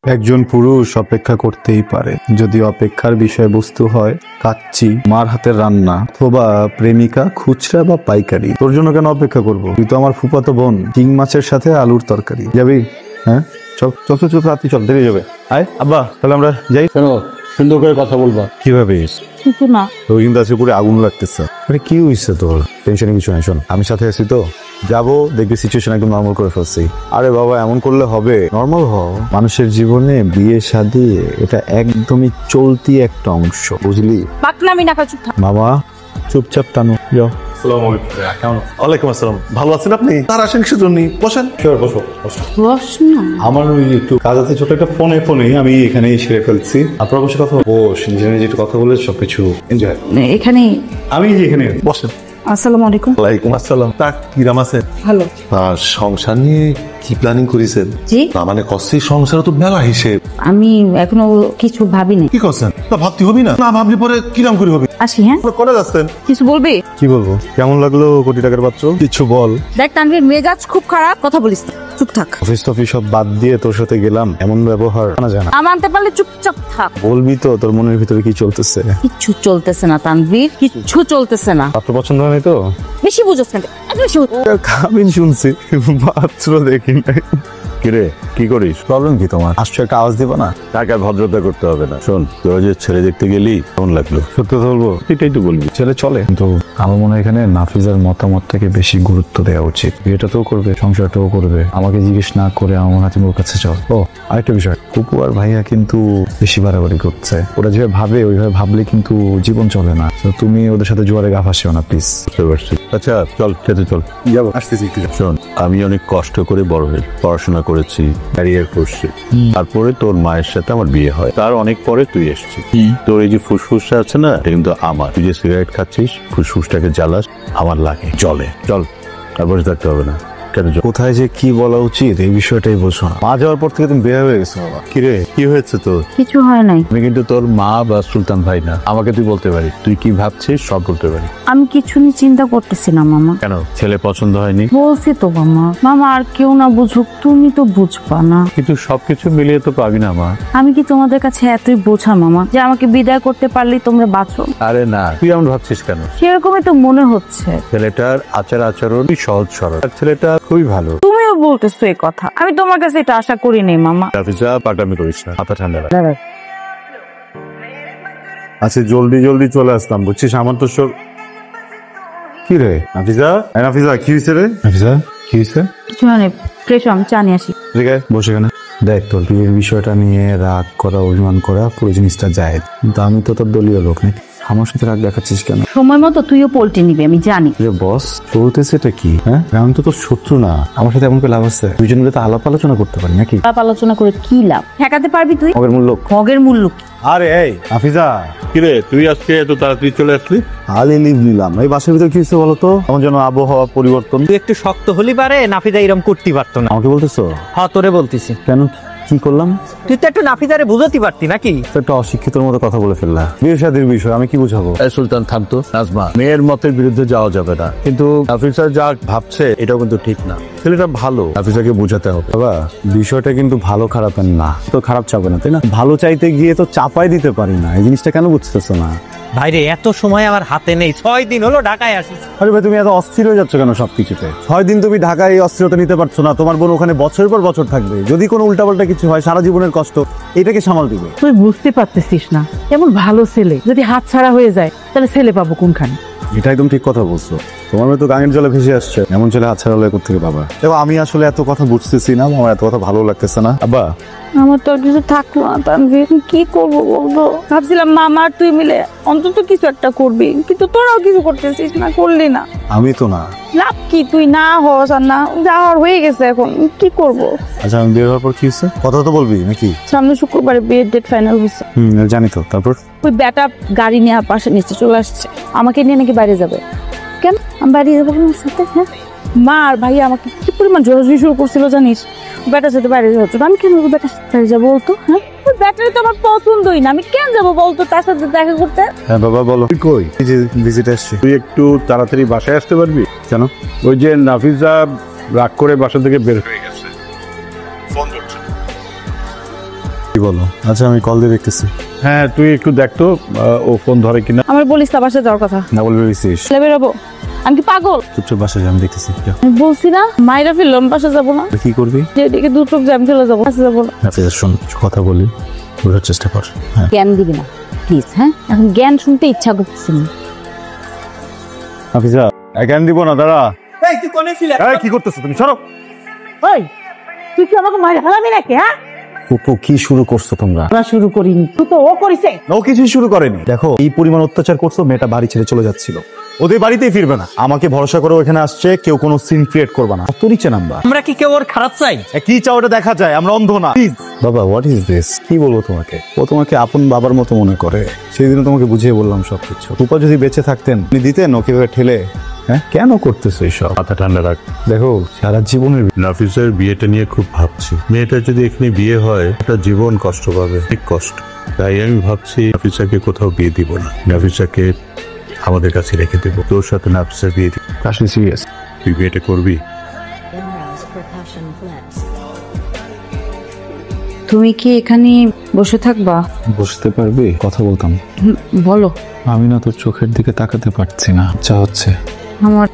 একজন পুরুষ অপেক্ষা করতেই পারে, যদি অপেক্ষার বিষয়বস্তু হয় কাচ্চি, মার হাতের রান্না অথবা প্রেমিকা খুচরা বা পাইকারি। তোর জন্য কেন অপেক্ষা করব? তুই তো আমার ফুফাতো বোন। চিং মাছের সাথে আলুর তরকারি। যাবি? হ্যাঁ চল চল চল রাত্রি চল, দেরি যাবে। আয় আব্বা, তাহলে আমরা যাই। কেন সুন্দর করে কথা বলবা? কিভাবে? কিছু না। তোর কিন্তু আজকে পুরো আগুন লাগতেছে। আরে কি হয়েছে তোর? টেনশনে কিছু নাই, শোন আমি সাথে আছি তো। যাবো, দেখবি সিচুয়েশন একদম নর্মাল করে ফেলছি। আরে বাবা এমন করলে হবে? নর্মাল হও। মানুষের জীবনে বিয়ে শাদী এটা একদমই চলতি একটা অংশ, বুঝলি? পাকনামি না, চুপ থাক। বাবা চুপচাপ টানো, যাও। ওয়ালাইকুম আসসালাম। ভালো আছেন আপনি? তার আসেন কিছু জন্য বসেন। বসো। বস না। আমার ওই একটু কাজ আছে, ছোট একটা ফোনে আমি এখানে সেরে ফেলছি। আপনার বসে কথা বস, নিজে নিজে একটু কথা বলে সবকিছু এনজয়। এখানে আমি যে এখানে বসেন। আসসালামু আলাইকুম। ওয়ালাইকুম আসসালাম। তা কিরাম আছে? ভালো। সংসার নিয়ে কি প্ল্যানিং করেছেন? জি, না মানে কষ্টের সংসার তো মেলা হিসেব। আমি এখনো কিছু ভাবিনি। কি করছেন? তা ভাবতে হবে না? না ভাবলে পরে কিরাম করে হবে? আসি। হ্যাঁ, করে যাচ্ছেন? কিছু বলবি? কি বলবো? কেমন লাগলো কোটি টাকার পাত্র? কিছু বল। দেখ তানভীর, মেজাজ খুব খারাপ, কথা বলিস না, চুপ থাক। অফিস টফিস সব বাদ দিয়ে তোর সাথে গেলাম, এমন ব্যবহার না জানা। না মানতে পারলে চুপচাপ থাক। বলবি তো তোর মনের ভিতরে কি চলতেছে? কিচ্ছু চলতেছে না তানভীর, কিচ্ছু চলতেছে না। পাত্র পছন্দ হয়নি তো? বেশি বুঝোস না, এত বেশি আমি শুনছি, পাত্র দেখি নাই। কিরে কি করিস? প্রবলেম কি তোমার? আসছো একটা আওয়াজ দিব না? টাকার ভদ্রতা করতে হবে না। শোন, তোরা যে ছেলে দেখতে গেলি কেমন লাগলো? সত্যি কথা বলবো, এটাই তো বলবি। ছেলে চলে, কিন্তু আমার মনে হয় এখানে নাফিজার মতামত থেকে বেশি গুরুত্ব দেওয়া উচিত। বিয়েটাও করবে, সংসারটাও করবে, আমাকে জিজ্ঞেস না করে আমার মনে হয় তুমি ওর কাছে যাও। ও আরেকটা বিষয়, কুপু আর ভাইয়া কিন্তু বেশি বাড়াবাড়ি করছে। ওরা যেভাবে ভাবে ওইভাবে ভাবলে কিন্তু জীবন চলে না। তো তুমি ওদের সাথে জোয়ারে গা ফাঁসিও না প্লিজ। বুঝতে পারছি। আচ্ছা চল, খেতে চল। যাবো, আসতেছি একটু। শোন, আমি অনেক কষ্ট করে বড় হই, পড়াশোনা করেছি, ক্যারিয়ার করছি। তারপরে তোর মায়ের সাথে আমার বিয়ে হয়, তার অনেক পরে তুই এসেছিস। তোর এই যে ফুসফুসটা আছে না, এটা কিন্তু আমার। তুই যে সিগারেট খাচ্ছিস, ফুসফুসটাকে জ্বালাস, আমার লাগে, জলে। চল, আর বসে থাকতে হবে না। কোথায় যে কি বলা উচিত এই বিষয়টাই বলছো না। মা যাওয়ার পর থেকে তুমি বের হয়ে গেছো বাবা। কিরে কি হয়েছে তোর? কিছু হয় নাই। আমি কিন্তু তোর মা বা সুলতান ভাই না, আমাকে তুই বলতে পারিস। তুই কি ভাবছিস সব বলতে পারি। আমি কিছু নিয়ে চিন্তা করতেছি না মামা। কেন, ছেলে পছন্দ হয়নি? বলছি তো মামা, মামা আর কেউ না বুঝুক, তুমি তো বুঝবা না। কিন্তু সবকিছু মিলিয়ে তো পাবি না মা। আমি কি তোমাদের কাছে এতই বোঝা মামা যে আমাকে বিদায় করতে পারলেই তোমরা বাঁচো? আরে না, তুই এমন ভাবছিস কেন? সেরকমই তো মনে হচ্ছে। ছেলেটার আচরণ সহজ সরল, আর ছেলেটা খুবই ভালো। তুমিও বলতেছো এই কথা, আমি তোমার কাছে এটা আশা করি নাই মামা। হাফিজা পাগলামি করিস না, মাথা ঠান্ডা রাখ। আচ্ছা জলদি চলে আসলাম, বুঝছিস? আমার তো কি রে নাফিজা? নাফিজা কি হয়েছে রে? নাফিজা কি হয়েছে? কিছু মানে ফ্রেশ আমি চা নিয়ে আসি। ঠিক আছে বসে কেন। দেখ, তোর বিয়ের বিষয়টা নিয়ে রাগ করা, অভিমান করা পুরো জিনিসটা যায়, কিন্তু আমি তো তোর দলীয় লোক নেই। আমার সাথে রাগ দেখাচ্ছিস কেন? সময় মতো তুইও পোল্টে নিবি, আমি জানি। বস চলতেছে এটা কি? হ্যাঁ, আমি তো তোর শত্রু না, আমার সাথে এমন করে লাভ আছে? দুইজন মিলে তো আলাপ আলোচনা করতে পারি নাকি? আলাপ আলোচনা করে কি লাভ? ঠেকাতে পারবি তুই? মগের মূল্য। মগের মূল্য কি? আরে এই নাফিজা, কিরে তুই আজকে এত তাড়াতাড়ি চলে আসলি? হালি লিভ নিলাম। এই বাসার ভিতরে কি হয়েছে বলতো? আমার জন্য আবহাওয়া পরিবর্তন। তুই একটু শক্ত হলি পারে, নাফিদা এরকম করতে পারতো না। আমাকে বলতেছো? হ্যাঁ তোরে বলতেছি। কেন, কি করলাম? তুই তো একটু নাফিদারে বুঝাতে পারতি নাকি? তো একটা অশিক্ষিতর মতো কথা বলে ফেললা। বিয়ে শাদীর বিষয় আমি কি বুঝাবো? এই সুলতান থামতো। নাজমা, মেয়ের মতের বিরুদ্ধে যাওয়া যাবে না, কিন্তু হাফিজা যা ভাবছে এটাও কিন্তু ঠিক না। ছেলেটা ভালো, হাফিজাকে বোঝাতে হবে। বাবা বিষয়টা কিন্তু ভালো খারাপের না, তো খারাপ চাবে না তাই না? ভালো চাইতে গিয়ে তো চাপাই দিতে পারি না, এই জিনিসটা কেন বুঝতেছো না? ভাইরে এত সময় আমার হাতে নেই, 6 দিন হলো ঢাকায় আসিস। আরে ভাই তুমি এত অস্থির হয়ে যাচ্ছ কেন সবকিছুতে? 6 দিন তুমি ঢাকায় এই অস্থিরতা নিতে পারছো না, তোমার বোন ওখানে বছরের পর বছর থাকবে। যদি কোনো উল্টাপাল্টা কিছু হয় সারা জীবনের কষ্ট এটাকে সামাল দিবে। তুই বুঝতে পারতেছিস না, এমন ভালো ছেলে যদি হাত ছাড়া হয়ে যায় তাহলে ছেলে পাবো কোনখানে? এটা একদম ঠিক কথা বলছো। তোমার মেয়ে তো গাঙের জলে ভেসে আসছে, এমন ছেলে হাতছাড়া হলে কোথেকে পাবা? দেখো আমি আসলে এত কথা বুঝতেছি না, আমার এত কথা ভালো লাগতেছে না। আব্বা আমার তো আর কিছু থাকলো না তানভীর, কি করবো বলবো? ভাবছিলাম মামা আর তুই মিলে অন্তত কিছু একটা করবি, কিন্তু তোরাও কিছু করতেছিস না, করলি না। আমি তো না। লাভ কি? তুই না হস আর না যা হওয়ার হয়ে গেছে, এখন কি করব? আচ্ছা আমি বের হওয়ার পর কি হচ্ছে কথা তো বলবি নাকি? সামনে শুক্রবারে বিয়ের ডেট ফাইনাল হয়েছে। জানি তো। তারপর ওই বেটা গাড়ি নিয়ে পাশে নিচে চলে আসছে, আমাকে নিয়ে নাকি বাইরে যাবে। কেন আমি বাইরে যাবো তোমার সাথে? হ্যাঁ, মা আর ভাই আমাকে কি পরিমাণ জোরাজুরি শুরু করছিল জানিস? বেটার সাথে বাইরে যাচ্ছ, আমি কেন বেটার সাথে বাইরে যাবো বলতো? হ্যাঁ, ওই ব্যাটারি তো আমার পছন্দই না, আমি কেন যাবো বলতো তার সাথে দেখা করতে? হ্যাঁ বাবা বলো। তুই কই? এই যে ভিজিট আসছে। তুই একটু তাড়াতাড়ি বাসায় আসতে পারবি? কেন? ওই যে নাফিজা রাগ করে বাসা থেকে বের হয়ে গেছে, ফোন করছে। কি বলো? আচ্ছা আমি কল দিয়ে দেখতেছি। হ্যাঁ তুই একটু দেখ তো ও ফোন ধরে কিনা। আমার বলিস না বাসায় যাওয়ার কথা। না বলবে বেশিস। চলে বেরোবো? আমি কি পাগল? চুপচাপ বাসায় যা, আমি দেখতেছি। যা। আমি বলছি না মায়েরা ফিরলাম, বাসা যাবো না। কি করবি? যেদিকে দু চোখ জ্যাম চলে যাবো, বাসা যাবো না। আচ্ছা শোন, কথা বলি, বোঝার চেষ্টা কর। হ্যাঁ জ্ঞান দিবি না প্লিজ। হ্যাঁ এখন জ্ঞান শুনতে ইচ্ছা করতেছে না। হাফিজা, কেন দিব না, দাঁড়া। এই তুই কোনে ছিলি? এই কি করতেছো তুমি? সরো। ওই তুই কি আমাকে মায়ের হারাবি নাকি? হ্যাঁ ফুপু কি শুরু করছো তোমরা? আমরা শুরু করিনি, তুই তো ও করিছে। ও কিছুই শুরু করেনি। দেখো এই পরিমাণ অত্যাচার করছো, মেয়েটা বাড়ি ছেড়ে চলে যাচ্ছিল, ওদের বাড়িতেই ফিরবে না। আমাকে ভরসা করে এখানে আসছে, কেউ কোনো সিন ক্রিয়েট করবে না। কত নিচে নাম্বার। আমরা কি কেউ ওর খারাপ চাই? কি চাও ওটা দেখা যায়, আমরা অন্ধ না। প্লিজ বাবা, হোয়াট ইজ দিস? কি বলবো তোমাকে? ও তোমাকে আপন বাবার মতো মনে করে। সেই দিনও তোমাকে বুঝিয়ে বললাম সবকিছু। রূপা যদি বেঁচে থাকতেন, আপনি দিতেন ওকে ঠেলে? হ্যাঁ কেন করতেছো এইসব? মাথা ঠান্ডা রাখ। দেখো সারা জীবনের নাফিসার বিয়েটা নিয়ে খুব ভাবছি। মেয়েটার যদি এখানে বিয়ে হয়, একটা জীবন কষ্ট পাবে, অনেক কষ্ট। তাই আমি ভাবছি নাফিসাকে কোথাও বিয়ে দিব না, নাফিসাকে আমাদের কাছে রেখে দেবো। তোর সাথে নাফিসার বিয়ে দিব। আসলে সিরিয়াস। তুই বিয়েটা করবি? তুমি কি এখানে বসে থাকবা? বসতে পারবি? কথা বলতাম। বলো। আমি না তোর চোখের দিকে তাকাতে পারছি না, যা হচ্ছে। আমার